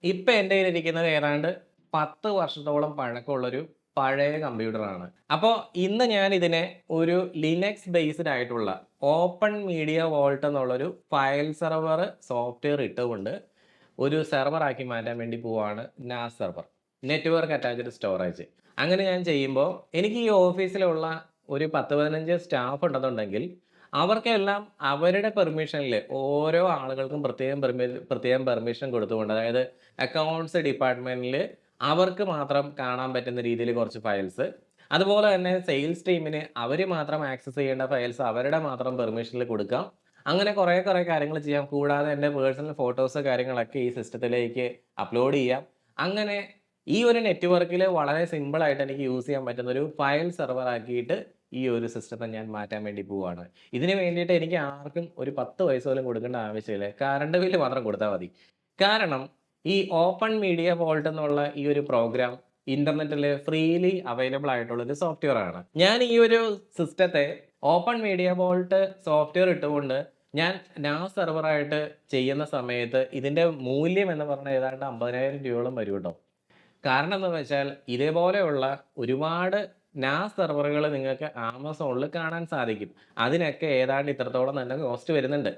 ഇപ്പൊ എൻ്റെ കയ്യിലിരിക്കുന്നത് ഏതാണ്ട് 10 വർഷത്തോളം പഴക്കമുള്ളൊരു പഴയ കമ്പ്യൂട്ടറാണ്. അപ്പോ ഇന്ന് ഞാൻ ഇതിനെ ഒരു ലിനക്സ് ബേസ്ഡ് ആയിട്ടുള്ള ഓപ്പൺ മീഡിയ വോൾട്ട് എന്നുള്ളൊരു ഫയൽ സെർവർ സോഫ്റ്റ്വെയർ ഇട്ടുകൊണ്ട് ഒരു സെർവർ ആക്കി മാറ്റാൻ വേണ്ടി പോവാണ്. നാസ് സെർവർ, നെറ്റ്വർക്ക് അറ്റാച്ച്ഡ് സ്റ്റോറേജ്. അങ്ങനെ ഞാൻ ചെയ്യുമ്പോൾ എനിക്ക് ഈ ഓഫീസിലുള്ള ഒരു 10, 15 സ്റ്റാഫ് ഉണ്ടെന്നുണ്ടെങ്കിൽ അവർക്കെല്ലാം അവരുടെ പെർമിഷനിൽ ഓരോ ആളുകൾക്കും പ്രത്യേകം പെർമിഷൻ കൊടുത്തുകൊണ്ട്, അതായത് അക്കൗണ്ട്സ് ഡിപ്പാർട്ട്മെന്റിൽ അവർക്ക് മാത്രം കാണാൻ പറ്റുന്ന രീതിയിൽ കുറച്ച് ഫയൽസ്, അതുപോലെ തന്നെ സെയിൽസ് ടീമിന് അവർ മാത്രം ആക്സസ് ചെയ്യേണ്ട ഫയൽസ് അവരുടെ മാത്രം പെർമിഷനിൽ കൊടുക്കാം. അങ്ങനെ കുറേ കാര്യങ്ങൾ ചെയ്യാം. കൂടാതെ എൻ്റെ പേഴ്സണൽ ഫോട്ടോസ് കാര്യങ്ങളൊക്കെ ഈ സിസ്റ്റത്തിലേക്ക് അപ്ലോഡ് ചെയ്യാം. അങ്ങനെ ഈ ഒരു നെറ്റ്വർക്കിൽ വളരെ സിമ്പിൾ ആയിട്ട് എനിക്ക് യൂസ് ചെയ്യാൻ പറ്റുന്ന ഒരു ഫയൽ സെർവർ ആക്കിയിട്ട് ഈ ഒരു സിസ്റ്റത്തെ ഞാൻ മാറ്റാൻ വേണ്ടി പോവാണ്. ഇതിന് വേണ്ടിയിട്ട് എനിക്ക് ആർക്കും ഒരു 10 പൈസ പോലും കൊടുക്കേണ്ട ആവശ്യമില്ല. കറണ്ട് ബില്ല് മാത്രം കൊടുത്താൽ മതി. കാരണം ഈ ഓപ്പൺ മീഡിയ വോൾട്ട് എന്നുള്ള ഈ ഒരു പ്രോഗ്രാം ഇന്റർനെറ്റിൽ ഫ്രീലി അവൈലബിൾ ആയിട്ടുള്ള ഒരു സോഫ്റ്റ്വെയർ ആണ്. ഞാൻ ഈ ഒരു സിസ്റ്റത്തെ ഓപ്പൺ മീഡിയ വോൾട്ട് സോഫ്റ്റ്വെയർ ഇട്ടുകൊണ്ട് ഞാൻ നാസ് സെർവറായിട്ട് ചെയ്യുന്ന സമയത്ത് ഇതിന്റെ മൂല്യം എന്ന് പറഞ്ഞാൽ ഏതാണ്ട് 50,000 രൂപയോളം വരും കേട്ടോ. കാരണം എന്താന്ന് വെച്ചാൽ ഇതേപോലെയുള്ള ഒരുപാട് നാസ് സെർവറുകൾ നിങ്ങൾക്ക് ആമസോണിൽ കാണാൻ സാധിക്കും. അതിനൊക്കെ ഏതാണ്ട് ഇത്രത്തോളം തന്നെ കോസ്റ്റ് വരുന്നുണ്ട്.